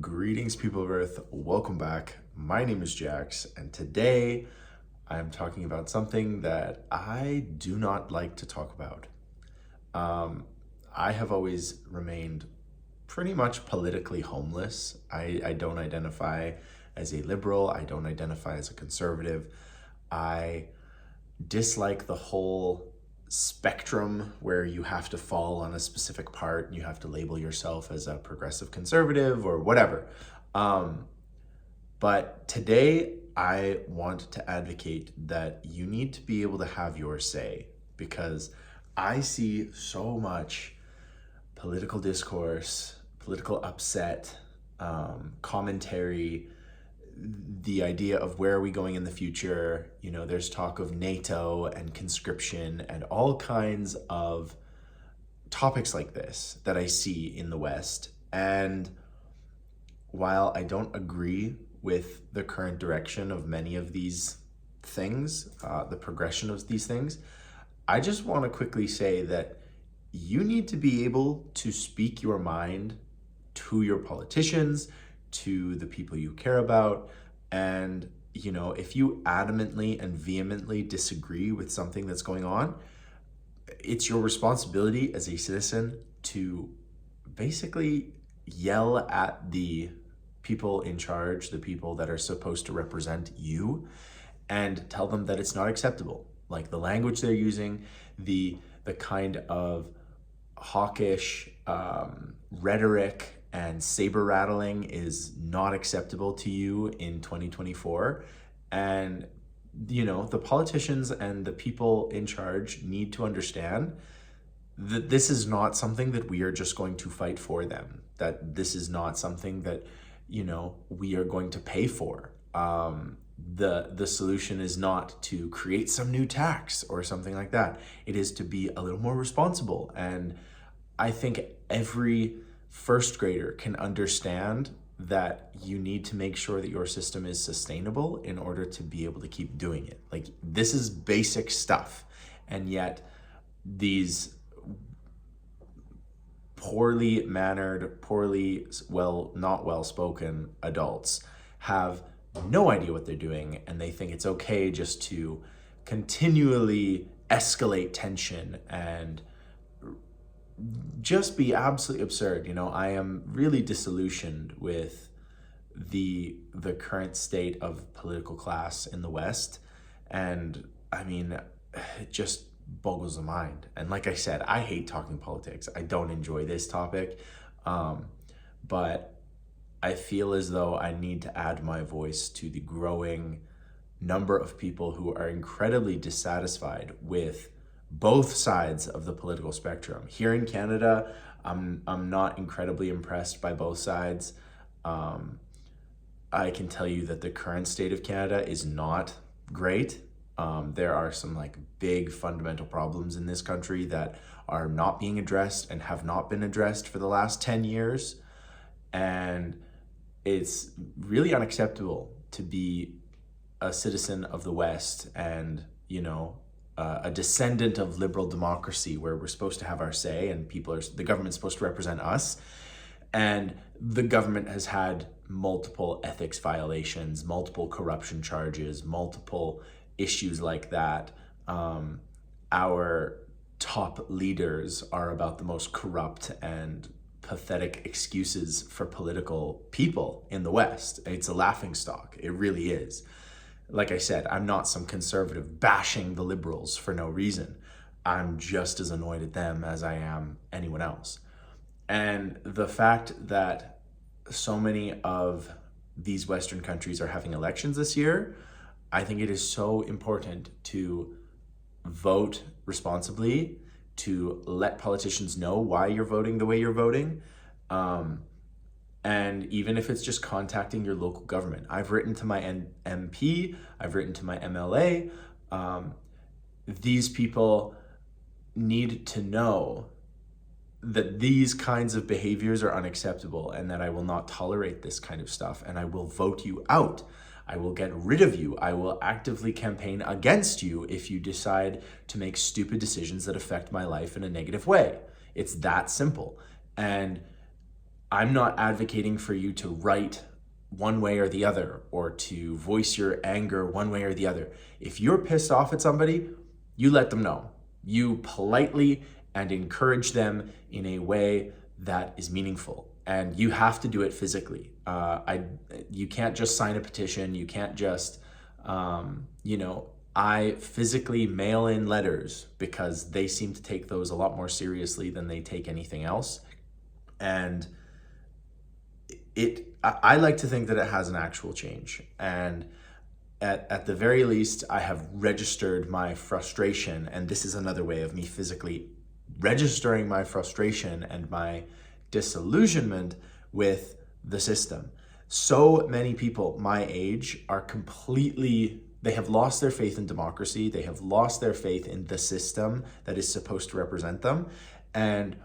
Greetings, people of Earth. Welcome back. My name is Jax, and today I'm talking about something that I do not like to talk about. Um, I have always remained pretty much politically homeless. I don't identify as a liberal, I don't identify as a conservative. I dislike the whole spectrum where you have to fall on a specific part and you have to label yourself as a progressive conservative or whatever. Um, but today I want to advocate that you need to be able to have your say, because I see so much political discourse, political upset, commentary, the idea of where are we going in the future. There's talk of NATO and conscription and all kinds of topics like this that I see in the West. And while I don't agree with the current direction of many of these things, the progression of these things, I just want to quickly say that you need to be able to speak your mind to your politicians, to the people you care about. And, if you adamantly and vehemently disagree with something that's going on, it's your responsibility as a citizen to basically yell at the people in charge, the people that are supposed to represent you, and tell them that it's not acceptable. Like the language they're using, the kind of hawkish rhetoric and saber rattling is not acceptable to you in 2024. And the politicians and the people in charge need to understand that this is not something that we are just going to fight for them, that this is not something that we are going to pay for. The solution is not to create some new tax or something like that. It is to be a little more responsible. And I think every first grader can understand that you need to make sure that your system is sustainable in order to be able to keep doing it. Like, this is basic stuff. And yet these poorly mannered, not well spoken adults have no idea what they're doing, and they think it's okay just to continually escalate tension and just be absolutely absurd. I am really disillusioned with the current state of political class in the West. And I mean, it just boggles the mind. And like I said, I hate talking politics. I don't enjoy this topic. But I feel as though I need to add my voice to the growing number of people who are incredibly dissatisfied with both sides of the political spectrum. Here in Canada, I'm not incredibly impressed by both sides. I can tell you that the current state of Canada is not great. There are some big fundamental problems in this country that are not being addressed and have not been addressed for the last 10 years. And it's really unacceptable to be a citizen of the West and, a descendant of liberal democracy where we're supposed to have our say and the government's supposed to represent us. And the government has had multiple ethics violations, multiple corruption charges, multiple issues like that. Our top leaders are about the most corrupt and pathetic excuses for political people in the West. It's a laughingstock. It really is. Like I said, I'm not some conservative bashing the liberals for no reason. I'm just as annoyed at them as I am anyone else. And the fact that so many of these Western countries are having elections this year, I think it is so important to vote responsibly, to let politicians know why you're voting the way you're voting. And even if it's just contacting your local government. I've written to my MP, I've written to my MLA. These people need to know that these kinds of behaviors are unacceptable and that I will not tolerate this kind of stuff, and I will vote you out. I will get rid of you. I will actively campaign against you if you decide to make stupid decisions that affect my life in a negative way. It's that simple. And I'm not advocating for you to write one way or the other or to voice your anger one way or the other. If you're pissed off at somebody, you let them know. You politely and encourage them in a way that is meaningful. And you have to do it physically. You can't just sign a petition. You can't just, I physically mail in letters because they seem to take those a lot more seriously than they take anything else. And I like to think that it has an actual change. And at the very least, I have registered my frustration. And this is another way of me physically registering my frustration and my disillusionment with the system. So many people my age are they have lost their faith in democracy. They have lost their faith in the system that is supposed to represent them. And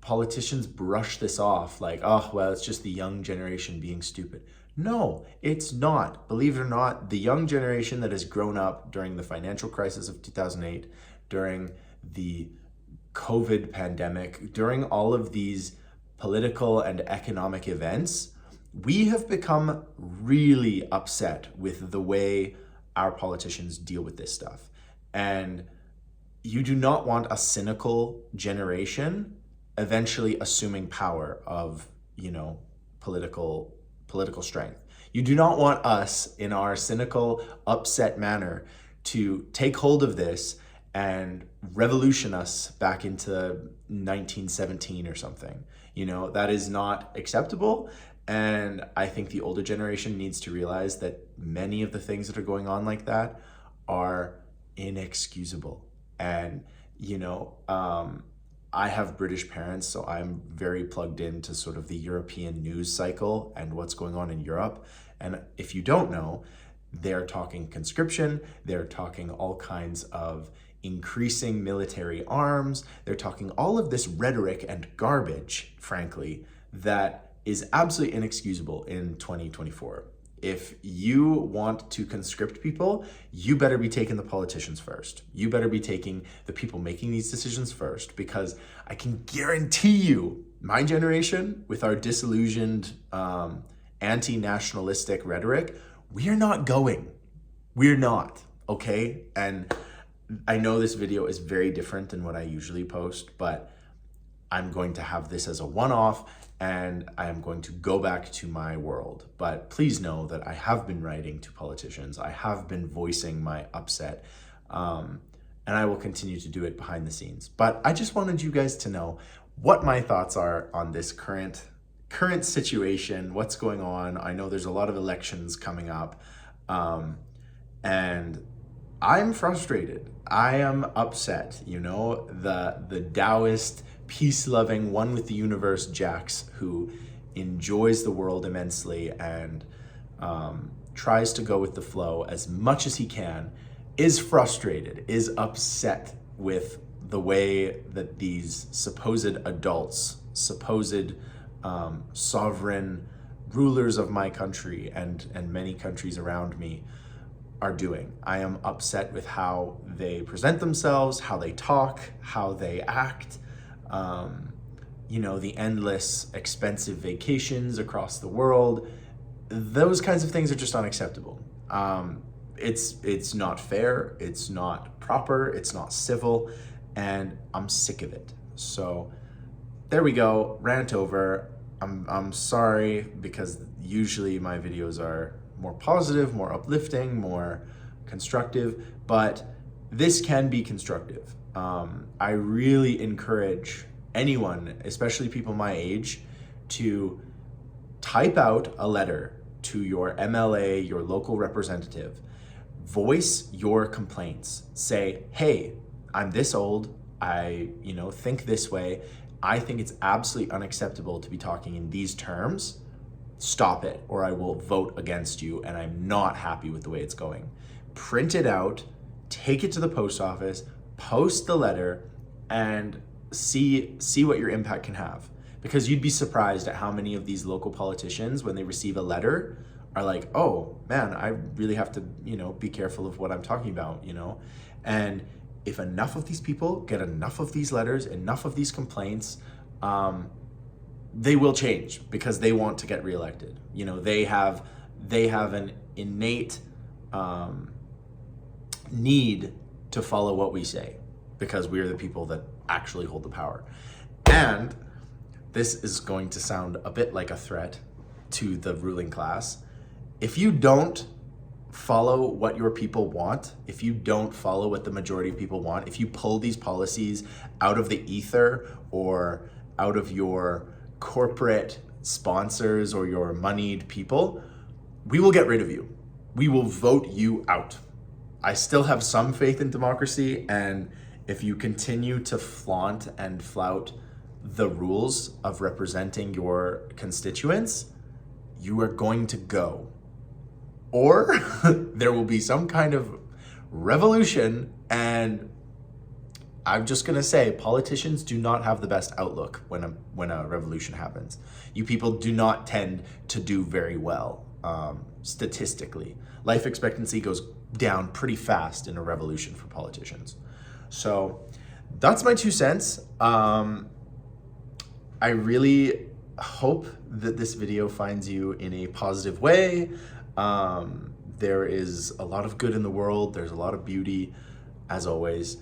politicians brush this off like, oh, well, it's just the young generation being stupid. No, it's not. Believe it or not, the young generation that has grown up during the financial crisis of 2008, during the COVID pandemic, during all of these political and economic events, we have become really upset with the way our politicians deal with this stuff. And you do not want a cynical generation eventually assuming power of, political strength. You do not want us in our cynical, upset manner to take hold of this and revolution us back into 1917 or something. That is not acceptable. And I think the older generation needs to realize that many of the things that are going on like that are inexcusable. And, I have British parents, so I'm very plugged into sort of the European news cycle and what's going on in Europe. And if you don't know, they're talking conscription, they're talking all kinds of increasing military arms, they're talking all of this rhetoric and garbage, frankly, that is absolutely inexcusable in 2024. If you want to conscript people, you better be taking the politicians first. You better be taking the people making these decisions first, because I can guarantee you, my generation, with our disillusioned, anti-nationalistic rhetoric, we're not going. We're not, okay? And I know this video is very different than what I usually post, but I'm going to have this as a one-off, and I am going to go back to my world. But please know that I have been writing to politicians. I have been voicing my upset, and I will continue to do it behind the scenes. But I just wanted you guys to know what my thoughts are on this current situation, what's going on. I know there's a lot of elections coming up, and I'm frustrated. I am upset. The Taoist, peace-loving, one with the universe Jax, who enjoys the world immensely and tries to go with the flow as much as he can, is frustrated, is upset with the way that these supposed adults, supposed sovereign rulers of my country and many countries around me are doing. I am upset with how they present themselves, how they talk, how they act. The endless expensive vacations across the world. Those kinds of things are just unacceptable. It's not fair, it's not proper, it's not civil, and I'm sick of it. So there we go, rant over. I'm sorry, because usually my videos are more positive, more uplifting, more constructive, but this can be constructive. I really encourage anyone, especially people my age, to type out a letter to your MLA, your local representative. Voice your complaints. Say, hey, I'm this old, I think this way. I think it's absolutely unacceptable to be talking in these terms. Stop it, or I will vote against you, and I'm not happy with the way it's going. Print it out, take it to the post office, post the letter, and see what your impact can have. Because you'd be surprised at how many of these local politicians, when they receive a letter, are like, oh man, I really have to, be careful of what I'm talking about, And if enough of these people get enough of these letters, enough of these complaints, they will change because they want to get reelected. You know, they have an innate need to follow what we say because we are the people that actually hold the power. And this is going to sound a bit like a threat to the ruling class. If you don't follow what your people want, if you don't follow what the majority of people want, if you pull these policies out of the ether or out of your corporate sponsors or your moneyed people, we will get rid of you. We will vote you out. I still have some faith in democracy, and if you continue to flaunt and flout the rules of representing your constituents, you are going to go. Or there will be some kind of revolution, and I'm just gonna say politicians do not have the best outlook when a revolution happens. You people do not tend to do very well statistically. Life expectancy goes down pretty fast in a revolution for politicians. So that's my 2 cents. I really hope that this video finds you in a positive way. There is a lot of good in the world. There's a lot of beauty, as always,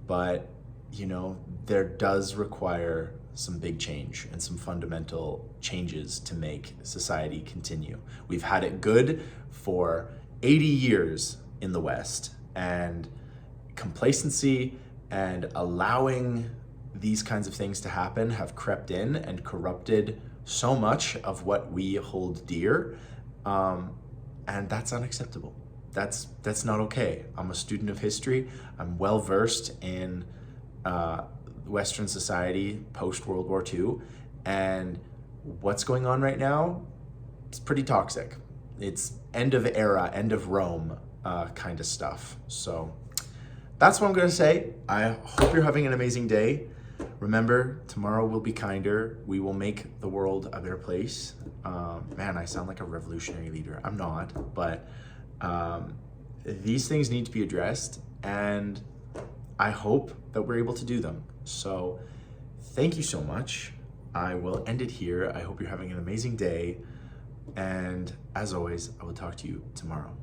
but you know, there does require some big change and some fundamental changes to make society continue. We've had it good for 80 years in the West, and complacency and allowing these kinds of things to happen have crept in and corrupted so much of what we hold dear, and that's unacceptable. That's not okay. I'm a student of history. I'm well versed in Western society post World War II, and what's going on right now, it's pretty toxic. It's end of era, end of Rome kind of stuff. So that's what I'm gonna say. I hope you're having an amazing day. Remember, tomorrow will be kinder. We will make the world a better place. Man, I sound like a revolutionary leader. I'm not, but these things need to be addressed, and I hope that we're able to do them. So thank you so much. I will end it here. I hope you're having an amazing day. And as always, I will talk to you tomorrow.